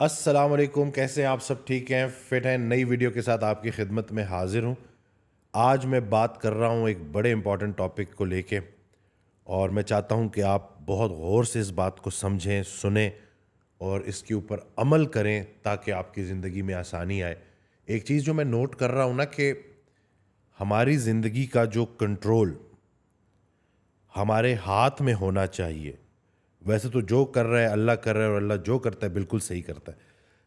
السلام علیکم، کیسے ہیں آپ؟ سب ٹھیک ہیں، فٹ ہیں؟ نئی ویڈیو کے ساتھ آپ کی خدمت میں حاضر ہوں۔ آج میں بات کر رہا ہوں ایک بڑے امپورٹنٹ ٹاپک کو لے کے، اور میں چاہتا ہوں کہ آپ بہت غور سے اس بات کو سمجھیں، سنیں اور اس کے اوپر عمل کریں تاکہ آپ کی زندگی میں آسانی آئے۔ ایک چیز جو میں نوٹ کر رہا ہوں نا، کہ ہماری زندگی کا جو کنٹرول ہمارے ہاتھ میں ہونا چاہیے۔ ویسے تو جو کر رہا ہے اللہ کر رہا ہے، اور اللہ جو کرتا ہے بالکل صحیح کرتا ہے،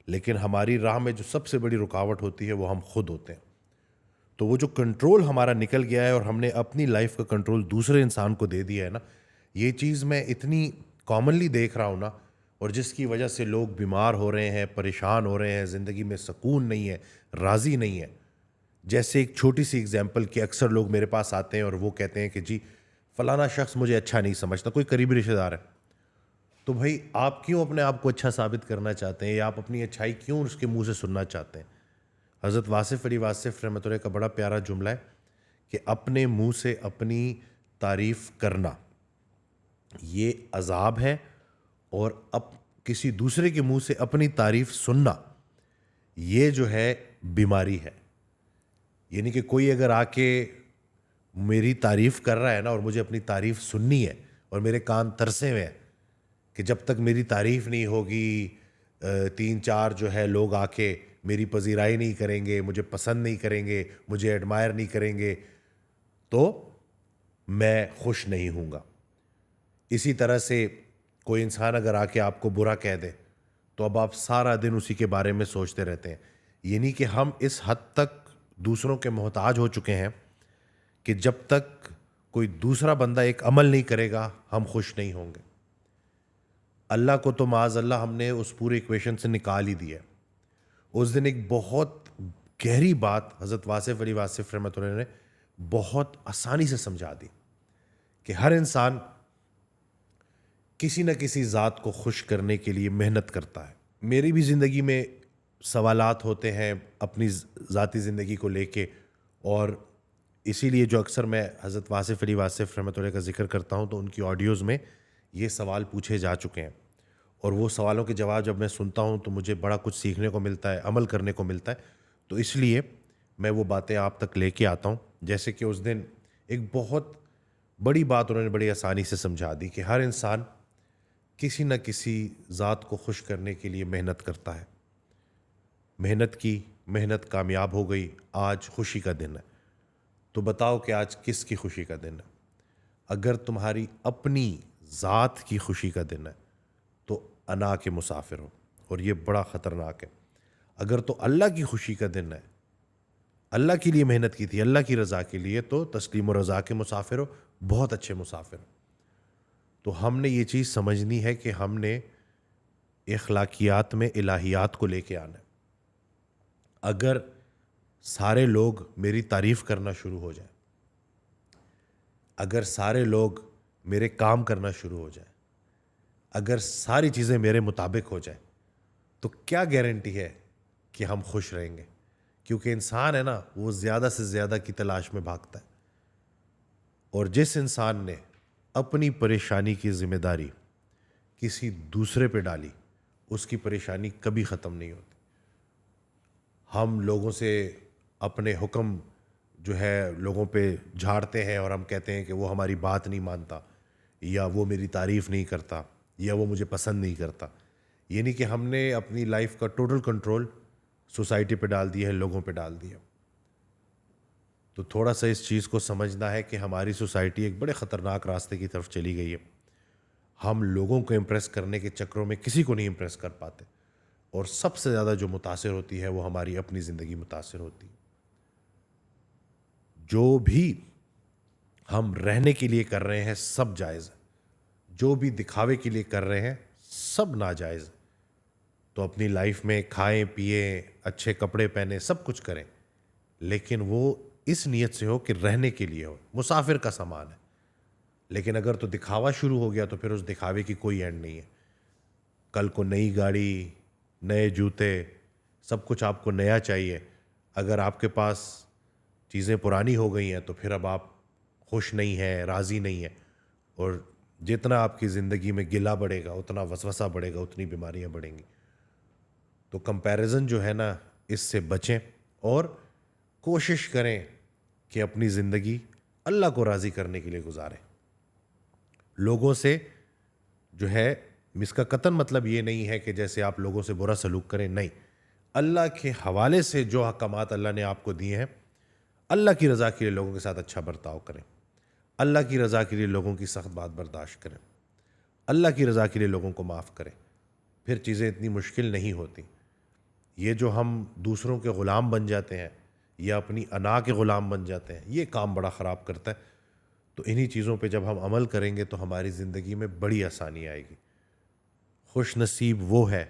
لیکن ہماری راہ میں جو سب سے بڑی رکاوٹ ہوتی ہے وہ ہم خود ہوتے ہیں۔ تو وہ جو کنٹرول ہمارا نکل گیا ہے اور ہم نے اپنی لائف کا کنٹرول دوسرے انسان کو دے دیا ہے نا، یہ چیز میں اتنی کامنلی دیکھ رہا ہوں نا، اور جس کی وجہ سے لوگ بیمار ہو رہے ہیں، پریشان ہو رہے ہیں، زندگی میں سکون نہیں ہے، راضی نہیں ہے۔ جیسے ایک چھوٹی سی اگزامپل کہ اکثر لوگ میرے پاس آتے ہیں اور وہ کہتے ہیں کہ جی فلانا شخص مجھے اچھا نہیں سمجھتا، کوئی قریبی رشتہ دار ہے۔ تو بھائی آپ کیوں اپنے آپ کو اچھا ثابت کرنا چاہتے ہیں، یا آپ اپنی اچھائی کیوں اس کے منہ سے سننا چاہتے ہیں؟ حضرت واصف علی واصف رحمۃ اللہ کا بڑا پیارا جملہ ہے کہ اپنے منہ سے اپنی تعریف کرنا یہ عذاب ہے، اور کسی دوسرے کے منہ سے اپنی تعریف سننا یہ جو ہے بیماری ہے۔ یعنی کہ کوئی اگر آ کے میری تعریف کر رہا ہے نا، اور مجھے اپنی تعریف سننی ہے، اور میرے کان ترسے ہوئے ہیں کہ جب تک میری تعریف نہیں ہوگی، تین چار جو ہے لوگ آ کے میری پذیرائی نہیں کریں گے، مجھے پسند نہیں کریں گے، مجھے ایڈمائر نہیں کریں گے، تو میں خوش نہیں ہوں گا۔ اسی طرح سے کوئی انسان اگر آ کے آپ کو برا کہہ دے تو اب آپ سارا دن اسی کے بارے میں سوچتے رہتے ہیں۔ یعنی کہ ہم اس حد تک دوسروں کے محتاج ہو چکے ہیں کہ جب تک کوئی دوسرا بندہ ایک عمل نہیں کرے گا ہم خوش نہیں ہوں گے۔ اللہ کو تو معاذ اللہ ہم نے اس پورے ایکویشن سے نکال ہی دیا ہے۔ اس دن ایک بہت گہری بات حضرت واصف علی واصف رحمۃ اللہ نے بہت آسانی سے سمجھا دی کہ ہر انسان کسی نہ کسی ذات کو خوش کرنے کے لیے محنت کرتا ہے۔ میری بھی زندگی میں سوالات ہوتے ہیں اپنی ذاتی زندگی کو لے کے، اور اسی لیے جو اکثر میں حضرت واصف علی واصف رحمۃ اللہ کا ذکر کرتا ہوں تو ان کی آڈیوز میں یہ سوال پوچھے جا چکے ہیں، اور وہ سوالوں کے جواب جب میں سنتا ہوں تو مجھے بڑا کچھ سیکھنے کو ملتا ہے، عمل کرنے کو ملتا ہے۔ تو اس لیے میں وہ باتیں آپ تک لے کے آتا ہوں۔ جیسے کہ اس دن ایک بہت بڑی بات انہوں نے بڑی آسانی سے سمجھا دی کہ ہر انسان کسی نہ کسی ذات کو خوش کرنے کے لیے محنت کرتا ہے۔ محنت کی، محنت کامیاب ہو گئی، آج خوشی کا دن ہے۔ تو بتاؤ کہ آج کس کی خوشی کا دن ہے؟ اگر تمہاری اپنی ذات کی خوشی کا دن ہے تو انا کے مسافر ہو، اور یہ بڑا خطرناک ہے۔ اگر تو اللہ کی خوشی کا دن ہے، اللہ کے لیے محنت کی تھی، اللہ کی رضا کے لیے، تو تسلیم و رضا کے مسافر ہو، بہت اچھے مسافر ہو۔ تو ہم نے یہ چیز سمجھنی ہے کہ ہم نے اخلاقیات میں الہیات کو لے کے آنا ہے۔ اگر سارے لوگ میری تعریف کرنا شروع ہو جائیں، اگر سارے لوگ میرے کام کرنا شروع ہو جائیں، اگر ساری چیزیں میرے مطابق ہو جائیں، تو کیا گارنٹی ہے کہ ہم خوش رہیں گے؟ کیونکہ انسان ہے نا، وہ زیادہ سے زیادہ کی تلاش میں بھاگتا ہے، اور جس انسان نے اپنی پریشانی کی ذمہ داری کسی دوسرے پہ ڈالی اس کی پریشانی کبھی ختم نہیں ہوتی۔ ہم لوگوں سے اپنے حکم جو ہے لوگوں پہ جھاڑتے ہیں، اور ہم کہتے ہیں کہ وہ ہماری بات نہیں مانتا، یا وہ میری تعریف نہیں کرتا، یا وہ مجھے پسند نہیں کرتا۔ یعنی کہ ہم نے اپنی لائف کا ٹوٹل کنٹرول سوسائٹی پہ ڈال دیا ہے، لوگوں پہ ڈال دیا۔ تو تھوڑا سا اس چیز کو سمجھنا ہے کہ ہماری سوسائٹی ایک بڑے خطرناک راستے کی طرف چلی گئی ہے۔ ہم لوگوں کو امپریس کرنے کے چکروں میں کسی کو نہیں امپریس کر پاتے، اور سب سے زیادہ جو متاثر ہوتی ہے وہ ہماری اپنی زندگی متاثر ہوتی ہے۔ جو بھی ہم رہنے کے لیے کر رہے ہیں سب جائز ہے، جو بھی دکھاوے کے لیے کر رہے ہیں سب ناجائز ہے۔ تو اپنی لائف میں کھائیں پیئیں، اچھے کپڑے پہنیں، سب کچھ کریں، لیکن وہ اس نیت سے ہو کہ رہنے کے لیے ہو، مسافر کا سامان ہے۔ لیکن اگر تو دکھاوا شروع ہو گیا تو پھر اس دکھاوے کی کوئی اینڈ نہیں ہے۔ کل کو نئی گاڑی، نئے جوتے، سب کچھ آپ کو نیا چاہیے۔ اگر آپ کے پاس چیزیں پرانی ہو گئی ہیں تو پھر اب آپ خوش نہیں ہیں، راضی نہیں ہیں، اور جتنا آپ کی زندگی میں گلہ بڑھے گا اتنا وسوسہ بڑھے گا، اتنی بیماریاں بڑھیں گی۔ تو کمپیریزن جو ہے نا اس سے بچیں اور کوشش کریں کہ اپنی زندگی اللہ کو راضی کرنے کے لیے گزاریں. لوگوں سے جو ہے اس کا قطعاً مطلب یہ نہیں ہے کہ جیسے آپ لوگوں سے برا سلوک کریں, نہیں, اللہ کے حوالے سے جو احکامات اللہ نے آپ کو دیے ہیں, اللہ کی رضا کے لیے لوگوں کے ساتھ اچھا برتاؤ کریں, اللہ کی رضا کے لیے لوگوں کی سخت بات برداشت کریں, اللہ کی رضا کے لیے لوگوں کو معاف کریں, پھر چیزیں اتنی مشکل نہیں ہوتی. یہ جو ہم دوسروں کے غلام بن جاتے ہیں یا اپنی انا کے غلام بن جاتے ہیں, یہ کام بڑا خراب کرتا ہے. تو انہی چیزوں پہ جب ہم عمل کریں گے تو ہماری زندگی میں بڑی آسانی آئے گی. خوش نصیب وہ ہے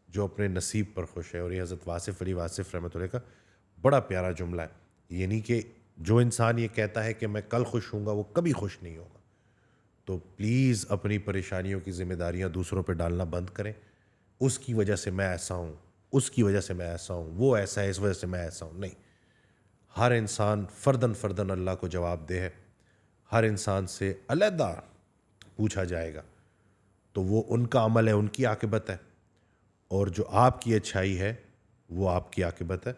جو اپنے نصیب پر خوش ہے. اور یہ حضرت واصف علی واصف رحمۃ اللہ کا بڑا پیارا جملہ ہے. یعنی کہ جو انسان یہ کہتا ہے کہ میں کل خوش ہوں گا وہ کبھی خوش نہیں ہوگا. تو پلیز اپنی پریشانیوں کی ذمہ داریاں دوسروں پہ ڈالنا بند کریں. اس کی وجہ سے میں ایسا ہوں, اس کی وجہ سے میں ایسا ہوں, وہ ایسا ہے اس وجہ سے میں ایسا ہوں, نہیں. ہر انسان فردن فردن اللہ کو جواب دہ ہے. ہر انسان سے علیحدہ پوچھا جائے گا. تو وہ ان کا عمل ہے, ان کی عاقبت ہے, اور جو آپ کی اچھائی ہے وہ آپ کی عاقبت ہے.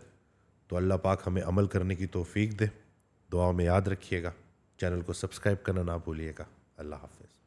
تو اللہ پاک ہمیں عمل کرنے کی توفیق دے. دعا میں یاد رکھیے گا. چینل کو سبسکرائب کرنا نہ بھولیے گا. اللہ حافظ.